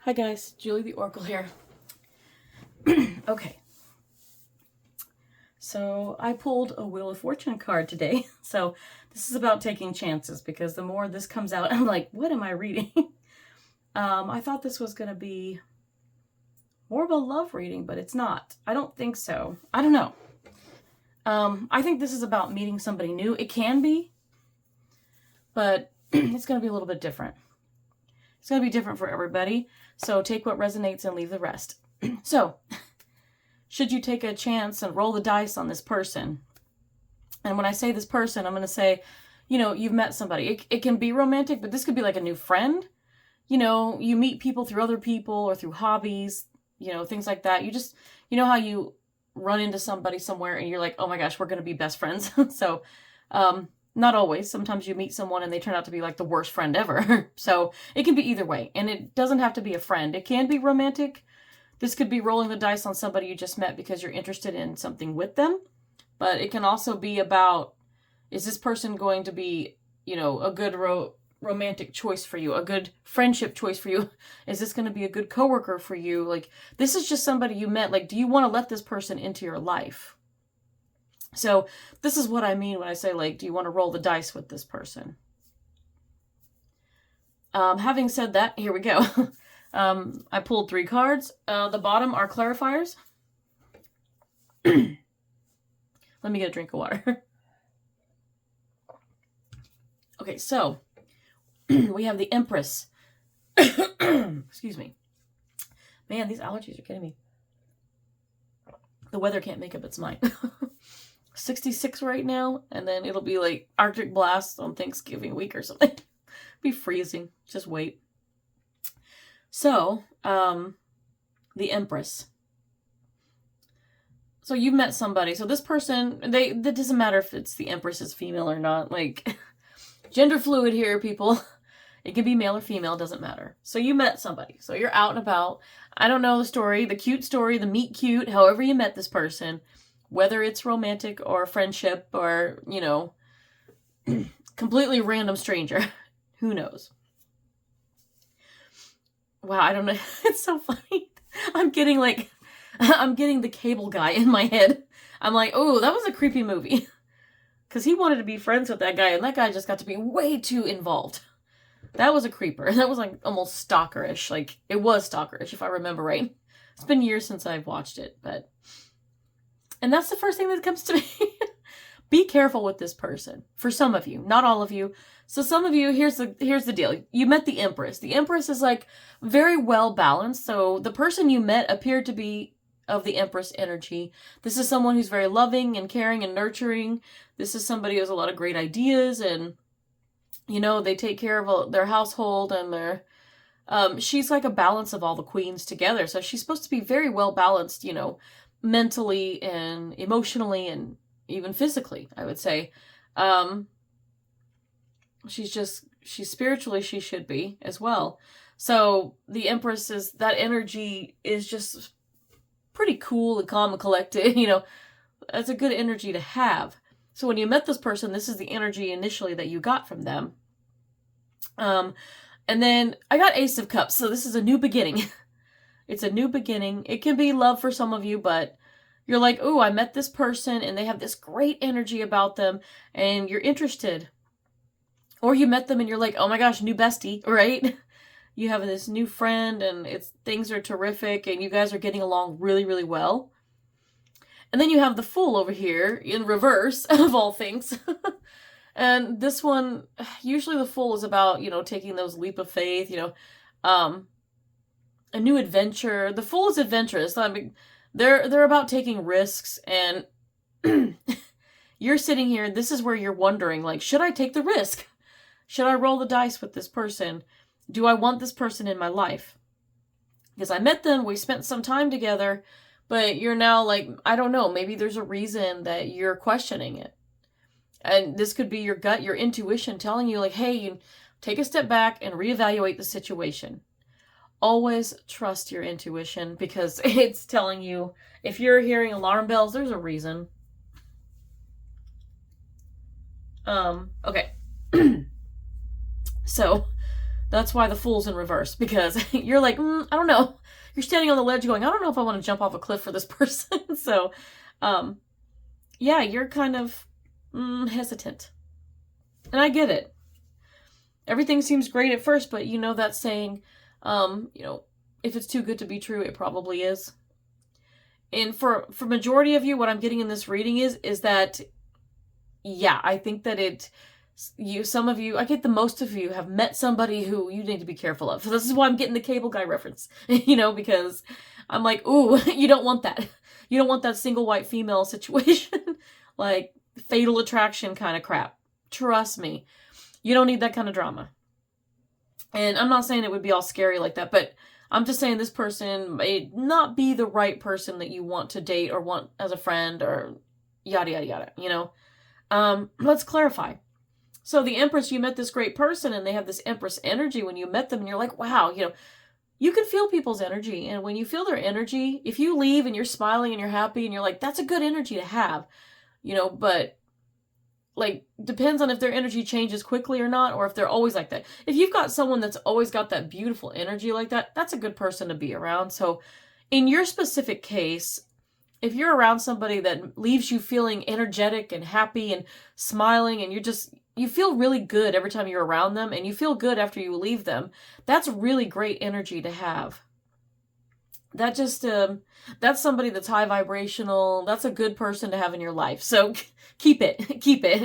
Hi guys, Julie the Oracle here. Okay, so I pulled a Wheel of Fortune card today. So this is about taking chances, because the more this comes out, I'm like, what am I reading? I thought this was going to be more of a love reading, but it's not. I don't think so. I don't know. I think this is about meeting somebody new. It can be, but it's going to be a little bit different. It's going to be different for everybody. So take what resonates and leave the rest. So, should you take a chance and roll the dice on this person? And when I say this person, I'm going to say, you've met somebody. It can be romantic, but this could be like a new friend. You meet people through other people or through hobbies, things like that. You know how you run into somebody somewhere and you're like, oh my gosh, we're going to be best friends. So, not always. Sometimes you meet someone and they turn out to be like the worst friend ever. So it can be either way. And it doesn't have to be a friend. It can be romantic. This could be rolling the dice on somebody you just met because you're interested in something with them. But it can also be about, is this person going to be, a good romantic choice for you? A good friendship choice for you? Is this going to be a good coworker for you? Like, this is just somebody you met. Like, do you want to let this person into your life? So this is what I mean when I say, like, do you want to roll the dice with this person? Having said that, here we go. I pulled 3 cards. The bottom are clarifiers. Let me get a drink of water. Okay, so we have the Empress. Excuse me. Man, these allergies are getting me. The weather can't make up its mind. 66 right now, and then it'll be like Arctic blast on Thanksgiving week or something. Be freezing. Just wait. So, the Empress. So you've met somebody. So this person, that doesn't matter if it's the Empress is female or not. Like, gender fluid here, people. It can be male or female, doesn't matter. So you met somebody. So you're out and about. I don't know the story, the cute story, the meet cute, however you met this person. Whether it's romantic or friendship or, completely random stranger. Who knows? Wow, I don't know. It's so funny. I'm getting the Cable guy in my head. I'm like, oh, that was a creepy movie. Because he wanted to be friends with that guy, and that guy just got to be way too involved. That was a creeper. That was like almost stalkerish. Like, it was stalkerish, if I remember right. It's been years since I've watched it, but... And that's the first thing that comes to me. Be careful with this person. For some of you, not all of you. So some of you, here's the deal. You met the Empress. The Empress is like very well balanced. So the person you met appeared to be of the Empress energy. This is someone who's very loving and caring and nurturing. This is somebody who has a lot of great ideas, and they take care of their household, and their she's like a balance of all the queens together. So she's supposed to be very well balanced, mentally and emotionally and even physically, I would say. She's spiritually, she should be as well. So the Empress that energy is just pretty cool and calm and collected, That's a good energy to have. So when you met this person, this is the energy initially that you got from them. And then I got Ace of Cups. So this is a new beginning. It's a new beginning. It can be love for some of you, but you're like, oh, I met this person and they have this great energy about them, and you're interested. Or you met them and you're like, oh my gosh, new bestie, right? You have this new friend and things are terrific and you guys are getting along really, really well. And then you have the Fool over here in reverse, of all things. And this one, usually the Fool is about, taking those leap of faith, a new adventure. The Fool is adventurous. I mean, they're about taking risks, and you're sitting here. This is where you're wondering, like, should I take the risk? Should I roll the dice with this person? Do I want this person in my life? Because I met them, we spent some time together, but you're now like, I don't know, maybe there's a reason that you're questioning it. And this could be your gut, your intuition telling you, like, hey, you take a step back and reevaluate the situation. Always trust your intuition, because it's telling you, if you're hearing alarm bells, there's a reason. Okay. So That's why the Fool's in reverse, because you're like, I don't know. You're standing on the ledge going, I don't know if I want to jump off a cliff for this person. So, yeah, you're kind of hesitant. And I get it. Everything seems great at first, but you know that saying, if it's too good to be true, it probably is. And for majority of you, what I'm getting in this reading is that, yeah, I think that some of you, I get the most of you have met somebody who you need to be careful of. So this is why I'm getting the cable guy reference, because I'm like, ooh, you don't want that. You don't want that single white female situation, like fatal attraction kind of crap. Trust me. You don't need that kind of drama. And I'm not saying it would be all scary like that, but I'm just saying this person may not be the right person that you want to date or want as a friend or yada, yada, yada, let's clarify. So the Empress, you met this great person and they have this Empress energy when you met them and you're like, wow, you can feel people's energy. And when you feel their energy, if you leave and you're smiling and you're happy and you're like, that's a good energy to have, but like, depends on if their energy changes quickly or not, or if they're always like that. If you've got someone that's always got that beautiful energy like that, that's a good person to be around. So in your specific case, if you're around somebody that leaves you feeling energetic and happy and smiling and you feel really good every time you're around them and you feel good after you leave them, that's really great energy to have. That just, that's somebody that's high vibrational. That's a good person to have in your life. So keep it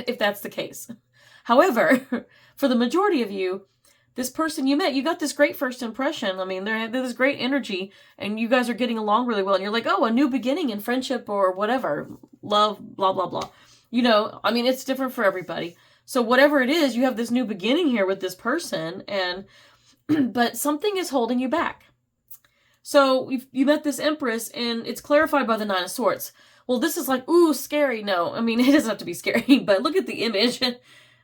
if that's the case. However, for the majority of you, this person you met, you got this great first impression. I mean, they're this great energy and you guys are getting along really well. And you're like, oh, a new beginning in friendship or whatever, love, blah, blah, blah. It's different for everybody. So whatever it is, you have this new beginning here with this person but something is holding you back. So you met this Empress and it's clarified by the Nine of Swords. Well, this is like, ooh, scary. No, it doesn't have to be scary, but look at the image.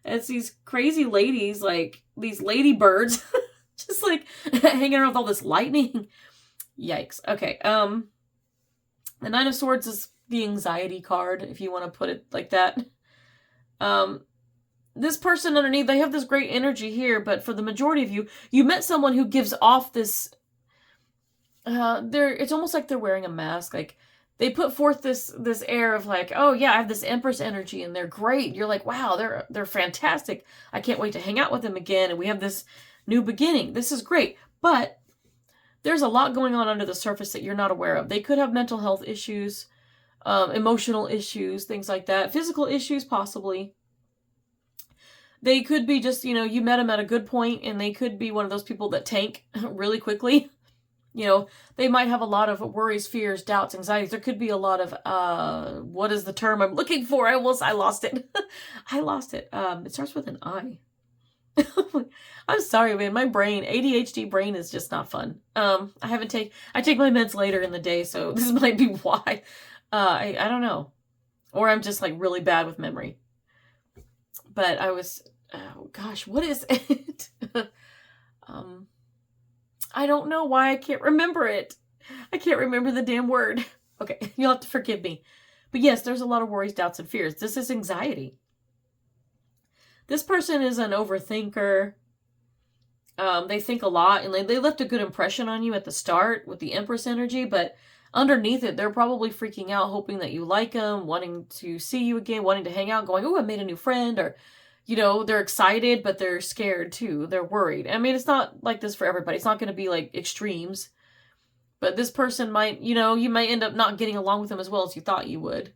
It's these crazy ladies, like these ladybirds, just like hanging around with all this lightning. Yikes. Okay. The Nine of Swords is the anxiety card, if you want to put it like that. This person underneath, they have this great energy here, but for the majority of you, you met someone who gives off this, it's almost like they're wearing a mask. Like they put forth this air of like, oh yeah, I have this Empress energy and they're great. You're like, wow, they're fantastic. I can't wait to hang out with them again. And we have this new beginning. This is great. But there's a lot going on under the surface that you're not aware of. They could have mental health issues, emotional issues, things like that. Physical issues, possibly. They could be just, you met them at a good point and they could be one of those people that tank really quickly. They might have a lot of worries, fears, doubts, anxieties. There could be a lot of, what is the term I'm looking for? I lost it. I lost it. It starts with an I. I'm sorry, man. My brain, ADHD brain is just not fun. I take my meds later in the day, so this might be why. I don't know. Or I'm just like really bad with memory. But what is it? I don't know why I can't remember it. I can't remember the damn word. Okay, you'll have to forgive me. But yes, there's a lot of worries, doubts, and fears. This is anxiety. This person is an overthinker. They think a lot, and they left a good impression on you at the start with the Empress energy, but underneath it, they're probably freaking out, hoping that you like them, wanting to see you again, wanting to hang out, going, oh, I made a new friend, or they're excited, but they're scared too. They're worried. It's not like this for everybody. It's not going to be like extremes. But this person might, you might end up not getting along with them as well as you thought you would.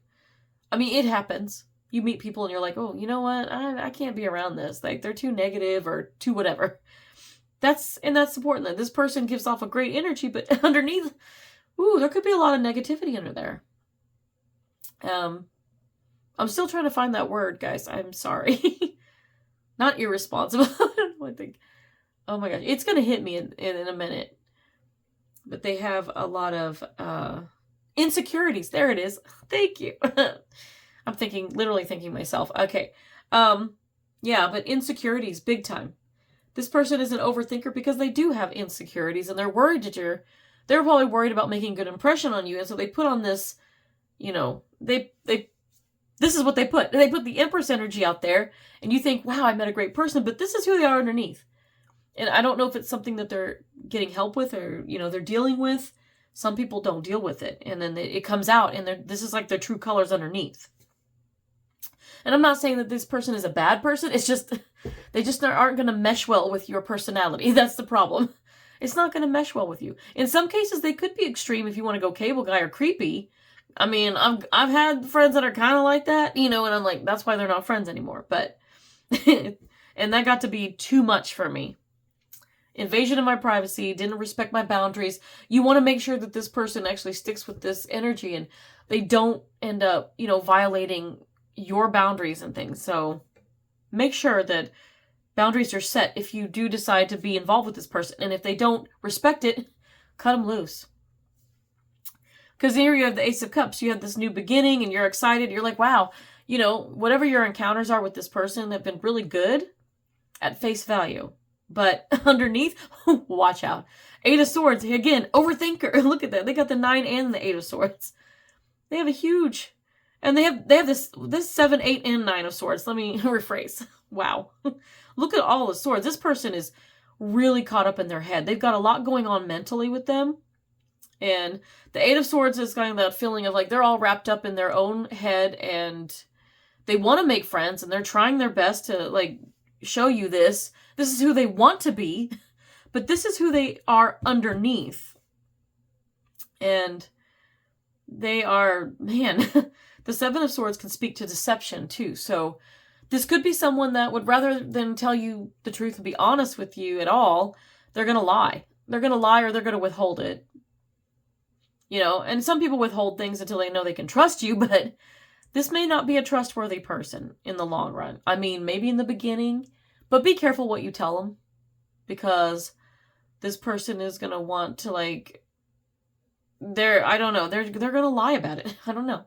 It happens. You meet people and you're like, oh, you know what? I can't be around this. Like, they're too negative or too whatever. That's important. That this person gives off a great energy, but underneath, there could be a lot of negativity under there. I'm still trying to find that word, guys. I'm sorry. Not irresponsible. I think. Oh my gosh. It's going to hit me in a minute. But they have a lot of insecurities. There it is. Thank you. I'm literally thinking myself. Okay. Yeah, but insecurities, big time. This person is an overthinker because they do have insecurities and they're worried that they're probably worried about making a good impression on you. And so they put on this, this is what they put. They put the Empress energy out there and you think, wow, I met a great person, but this is who they are underneath. And I don't know if it's something that they're getting help with or, they're dealing with. Some people don't deal with it. And then it comes out and this is like their true colors underneath. And I'm not saying that this person is a bad person. It's just, they just aren't going to mesh well with your personality. That's the problem. It's not going to mesh well with you. In some cases, they could be extreme if you want to go cable guy or creepy. I mean, I've had friends that are kind of like that, and I'm like, that's why they're not friends anymore. But, and that got to be too much for me. Invasion of my privacy, didn't respect my boundaries. You want to make sure that this person actually sticks with this energy and they don't end up, violating your boundaries and things. So make sure that boundaries are set if you do decide to be involved with this person. And if they don't respect it, cut them loose. Because here you have the Ace of Cups. You have this new beginning and you're excited. You're like, wow, whatever your encounters are with this person have been really good at face value. But underneath, watch out. Eight of Swords, again, overthinker. Look at that. They got the 9 and the 8 of Swords. They have a huge, and they have this 7, 8, and 9 of Swords. Let me rephrase. Wow. Look at all the swords. This person is really caught up in their head. They've got a lot going on mentally with them. And the 8 of Swords is kind of that feeling of like they're all wrapped up in their own head and they want to make friends and they're trying their best to like show you this. This is who they want to be, but this is who they are underneath. And they are, man, the 7 of Swords can speak to deception too. So this could be someone that would, rather than tell you the truth and be honest with you at all, they're going to lie. They're going to lie or they're going to withhold it. And some people withhold things until they know they can trust you, but this may not be a trustworthy person in the long run. I mean, maybe in the beginning, but be careful what you tell them, because this person is going to want to I don't know, they're going to lie about it. I don't know.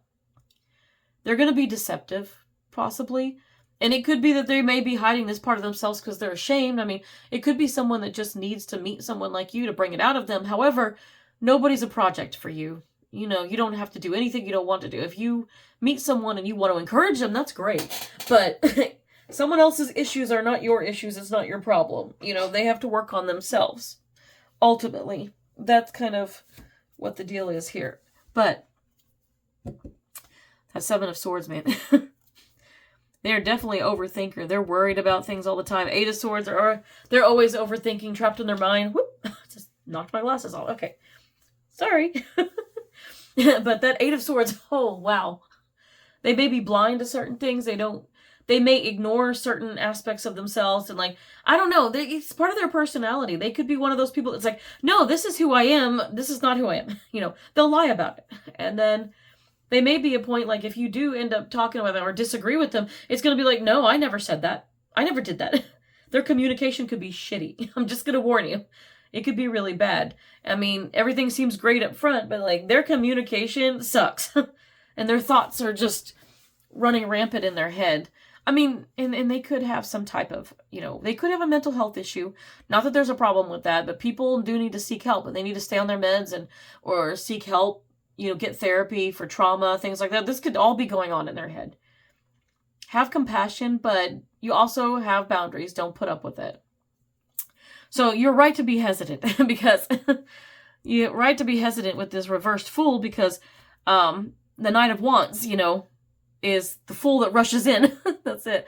They're going to be deceptive, possibly. And it could be that they may be hiding this part of themselves because they're ashamed. I mean, it could be someone that just needs to meet someone like you to bring it out of them. However, nobody's a project for you. You don't have to do anything you don't want to do. If you meet someone and you want to encourage them, that's great. But someone else's issues are not your issues. It's not your problem. They have to work on themselves. Ultimately, that's kind of what the deal is here. But that 7 of Swords, man. They're definitely overthinker. They're worried about things all the time. 8 of Swords, they're always overthinking, trapped in their mind. Whoop, just knocked my glasses off. Okay. Sorry. But that 8 of Swords, oh, wow. They may be blind to certain things. They may ignore certain aspects of themselves and I don't know. It's part of their personality. They could be one of those people that's like, no, this is who I am. This is not who I am. They'll lie about it. And then they may be a point if you do end up talking with them or disagree with them, it's going to be like, no, I never said that. I never did that. Their communication could be shitty. I'm just going to warn you. It could be really bad. I mean, everything seems great up front, but their communication sucks. And their thoughts are just running rampant in their head. I mean, and they could have some type of, they could have a mental health issue. Not that there's a problem with that, but people do need to seek help and they need to stay on their meds or seek help, get therapy for trauma, things like that. This could all be going on in their head. Have compassion, but you also have boundaries. Don't put up with it. So you're right to be hesitant because you're right to be hesitant with this reversed Fool because the Knight of Wands, is the Fool that rushes in. That's it.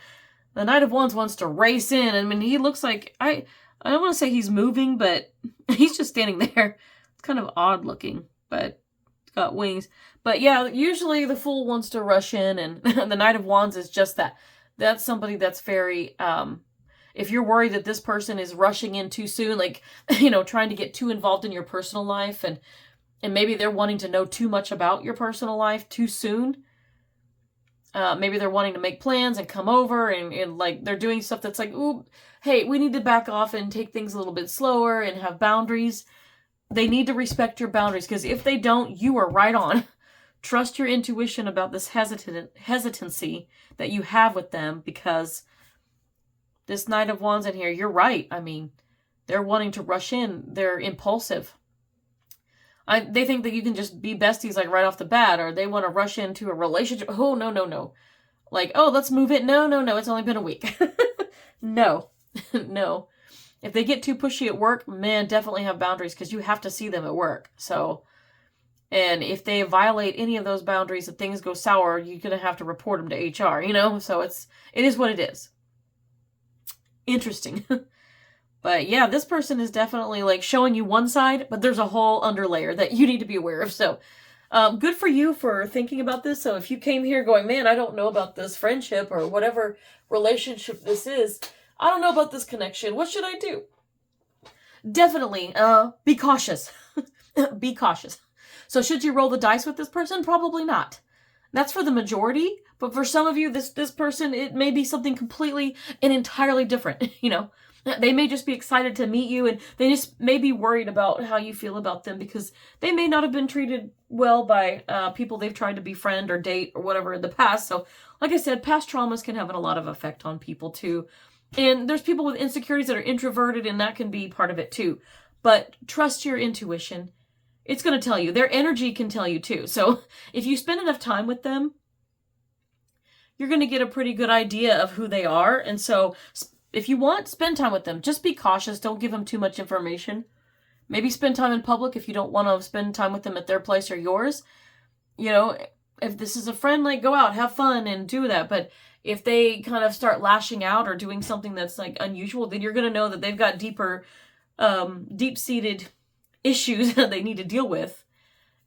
The Knight of Wands wants to race in. I mean, he looks like, I don't want to say he's moving, but he's just standing there. It's kind of odd looking, but it's got wings. But yeah, usually the Fool wants to rush in, and the Knight of Wands is just that. That's somebody that's very, if you're worried that this person is rushing in too soon, trying to get too involved in your personal life, and maybe they're wanting to know too much about your personal life too soon. Maybe they're wanting to make plans and come over and they're doing stuff that's ooh, hey, we need to back off and take things a little bit slower and have boundaries. They need to respect your boundaries, because if they don't, you are right on. Trust your intuition about this hesitancy that you have with them, because this Knight of Wands in here, you're right. I mean, they're wanting to rush in. They're impulsive. They think that you can just be besties right off the bat, or they want to rush into a relationship. Oh, no, no, no. Oh, let's move it. No, no, no. It's only been a week. No, no. If they get too pushy at work, man, definitely have boundaries because you have to see them at work. So, and if they violate any of those boundaries and things go sour, you're going to have to report them to HR, you know? So it is what it is. Interesting. But yeah, this person is definitely like showing you one side, but there's a whole underlayer that you need to be aware of. So good for you for thinking about this. So if you came here going, man, I don't know about this friendship or whatever relationship this is, I don't know about this connection, what should I do? Definitely be cautious. Be cautious. So should you roll the dice with this person? Probably not. That's for the majority, but for some of you, this person, it may be something completely and entirely different, you know? They may just be excited to meet you, and they just may be worried about how you feel about them because they may not have been treated well by people they've tried to befriend or date or whatever in the past. So, like I said, past traumas can have a lot of effect on people too. And there's people with insecurities that are introverted, and that can be part of it too. But trust your intuition. It's going to tell you. Their energy can tell you too. So if you spend enough time with them, you're going to get a pretty good idea of who they are. And so if you want, spend time with them. Just be cautious. Don't give them too much information. Maybe spend time in public if you don't want to spend time with them at their place or yours. You know, if this is a friend, like go out, have fun and do that. But if they kind of start lashing out or doing something that's like unusual, then you're going to know that they've got deep-seated issues that they need to deal with.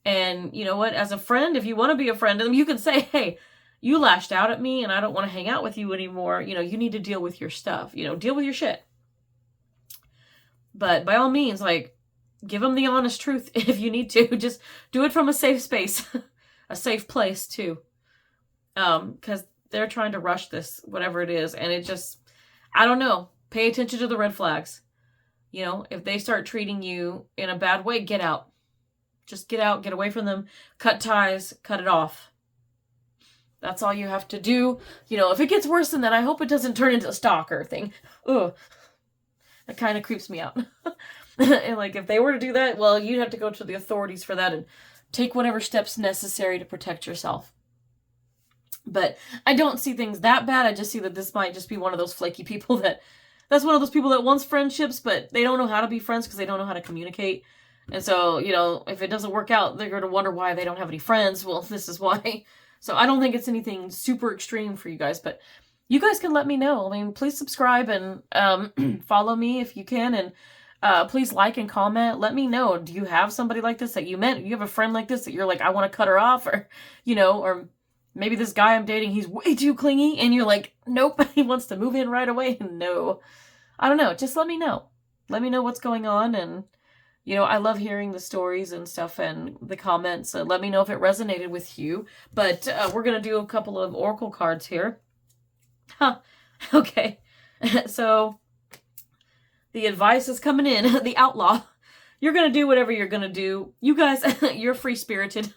And you know what? As a friend, if you want to be a friend to them, you can say, hey, you lashed out at me and I don't want to hang out with you anymore. You know, you need to deal with your stuff. You know, deal with your shit. But by all means, like, give them the honest truth if you need to. Just do it from a safe space. A safe place, too. Because they're trying to rush this, whatever it is. And it just, I don't know. Pay attention to the red flags. You know, if they start treating you in a bad way, get out. Just get out, get away from them, cut ties, cut it off. That's all you have to do. You know, if it gets worse than that, I hope it doesn't turn into a stalker thing. Ugh. That kind of creeps me out. And like, if they were to do that, well, you'd have to go to the authorities for that and take whatever steps necessary to protect yourself. But I don't see things that bad. I just see that this might just be one of those flaky people that's one of those people that wants friendships, but they don't know how to be friends because they don't know how to communicate. And so, you know, if it doesn't work out, they're going to wonder why they don't have any friends. Well, this is why. So I don't think it's anything super extreme for you guys, but you guys can let me know. I mean, please subscribe and follow me if you can. And please like and comment. Let me know. Do you have somebody like this that you met? You have a friend like this that you're like, I want to cut her off? Or, you know, or maybe this guy I'm dating, he's way too clingy. And you're like, nope, he wants to move in right away. No. I don't know. Just let me know. Let me know what's going on. And, you know, I love hearing the stories and stuff and the comments. Let me know if it resonated with you. But we're going to do a couple of oracle cards here. Huh. Okay. So the advice is coming in. The outlaw. You're going to do whatever you're going to do. You guys, you're free-spirited.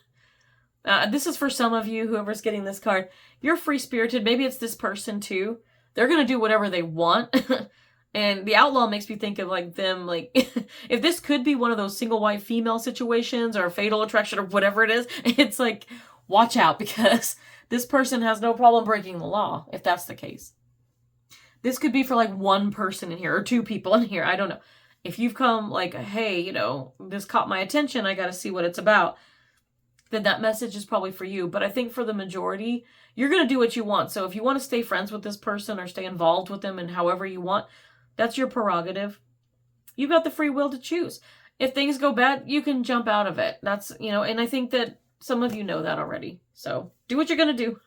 This is for some of you, whoever's getting this card. You're free-spirited. Maybe it's this person too. They're going to do whatever they want. And the outlaw makes me think of like them, like if this could be one of those single white female situations or fatal attraction or whatever it is, it's like, watch out because this person has no problem breaking the law if that's the case. This could be for like one person in here or two people in here. I don't know. If you've come like, hey, you know, this caught my attention. I got to see what it's about. Then that message is probably for you. But I think for the majority, you're going to do what you want. So if you want to stay friends with this person or stay involved with them in however you want, that's your prerogative. You've got the free will to choose. If things go bad, you can jump out of it. That's, you know, and I think that some of you know that already. So do what you're going to do.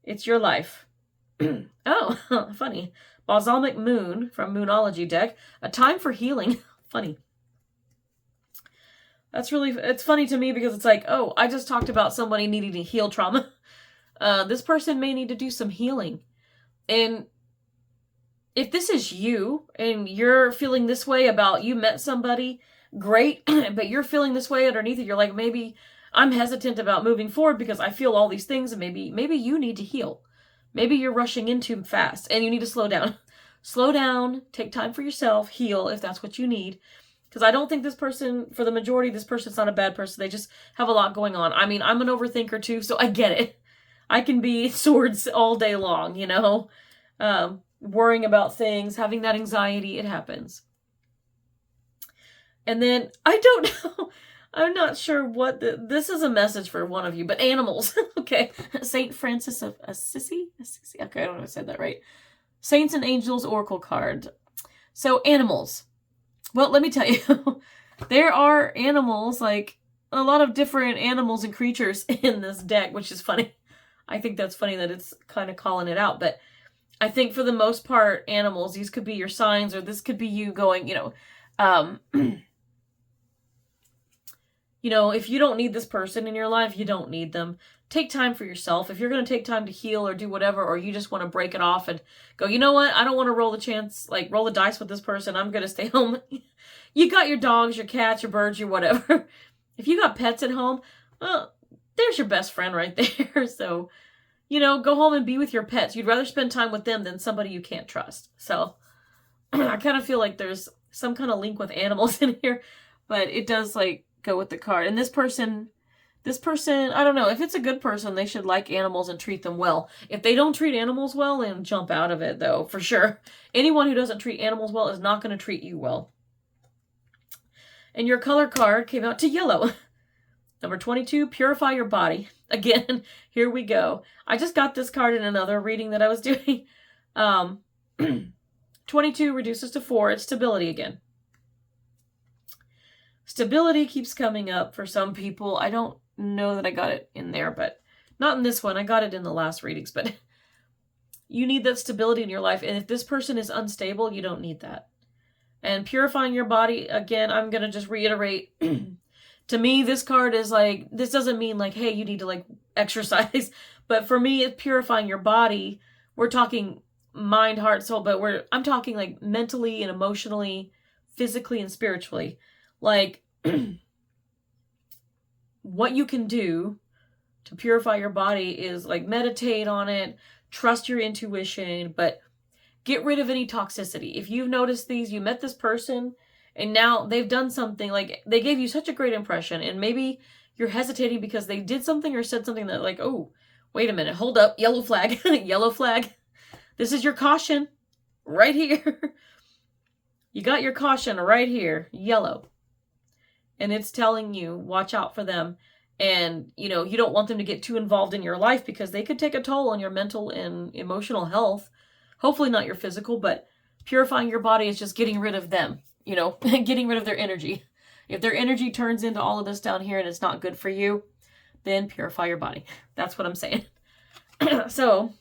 It's your life. Oh, funny. Balsamic Moon from Moonology deck. A time for healing. Funny. It's funny to me because it's like, oh, I just talked about somebody needing to heal trauma. This person may need to do some healing. And if this is you and you're feeling this way about you met somebody, great, but you're feeling this way underneath it, you're like, maybe I'm hesitant about moving forward because I feel all these things and maybe you need to heal. Maybe you're rushing in too fast and you need to slow down. Slow down, take time for yourself, heal if that's what you need. Because I don't think this person, for the majority, this person's not a bad person. They just have a lot going on. I mean, I'm an overthinker too, so I get it. I can be swords all day long, you know? worrying about things, having that anxiety. It happens. And then, I don't know, I'm not sure what this is a message for one of you, but animals. Okay. Saint Francis of Assisi? Okay, I don't know if I said that right. Saints and Angels Oracle card. So, animals. Well, let me tell you, there are animals, like a lot of different animals and creatures in this deck, which is funny. I think that's funny that it's kind of calling it out, but I think for the most part, animals, these could be your signs, or this could be you going, you know, if you don't need this person in your life, you don't need them. Take time for yourself. If you're going to take time to heal or do whatever, or you just want to break it off and go, you know what, I don't want to roll the dice with this person. I'm going to stay home. You got your dogs, your cats, your birds, your whatever. If you got pets at home, well, there's your best friend right there. So, you know, go home and be with your pets. You'd rather spend time with them than somebody you can't trust. So I kind of feel like there's some kind of link with animals in here, but it does like go with the card. And this person, I don't know, if it's a good person, they should like animals and treat them well. If they don't treat animals well, then jump out of it, though, for sure. Anyone who doesn't treat animals well is not going to treat you well. And your color card came out to yellow. Number 22, purify your body. Again, here we go. I just got this card in another reading that I was doing. 22 reduces to 4. It's stability again. Stability keeps coming up for some people. I don't know that I got it in there, but not in this one. I got it in the last readings, but you need that stability in your life. And if this person is unstable, you don't need that. And purifying your body, again, I'm going to just reiterate. To me, this card is like, this doesn't mean like, hey, you need to like exercise. But for me, it's purifying your body. We're talking mind, heart, soul, but I'm talking like mentally and emotionally, physically and spiritually. Like, what you can do to purify your body is like meditate on it, trust your intuition, but get rid of any toxicity. If you've noticed you met this person and now they've done something, like they gave you such a great impression, and maybe you're hesitating because they did something or said something that like, oh, wait a minute, hold up, yellow flag, yellow flag. This is your caution right here. You got your caution right here, yellow. And it's telling you, watch out for them. And, you know, you don't want them to get too involved in your life because they could take a toll on your mental and emotional health. Hopefully not your physical, but purifying your body is just getting rid of them, you know, getting rid of their energy. If their energy turns into all of this down here and it's not good for you, then purify your body. That's what I'm saying. So,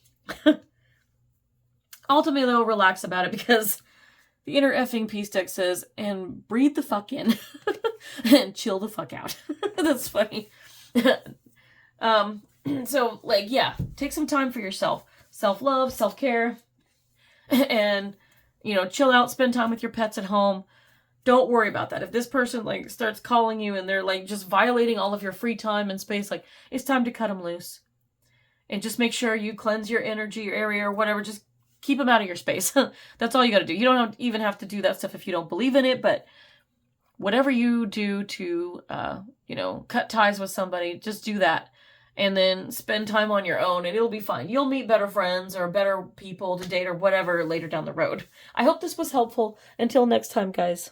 ultimately, though, relax about it because the inner effing peace deck says, and breathe the fuck in and chill the fuck out. That's funny. So, like, yeah, take some time for yourself. Self-love, self-care, and, you know, chill out, spend time with your pets at home. Don't worry about that. If this person, like, starts calling you and they're, like, just violating all of your free time and space, like, it's time to cut them loose. And just make sure you cleanse your energy, your area, or whatever. Just keep them out of your space. That's all you got to do. You don't even have to do that stuff if you don't believe in it, but whatever you do to, you know, cut ties with somebody, just do that. And then spend time on your own and it'll be fine. You'll meet better friends or better people to date or whatever later down the road. I hope this was helpful. Until next time, guys.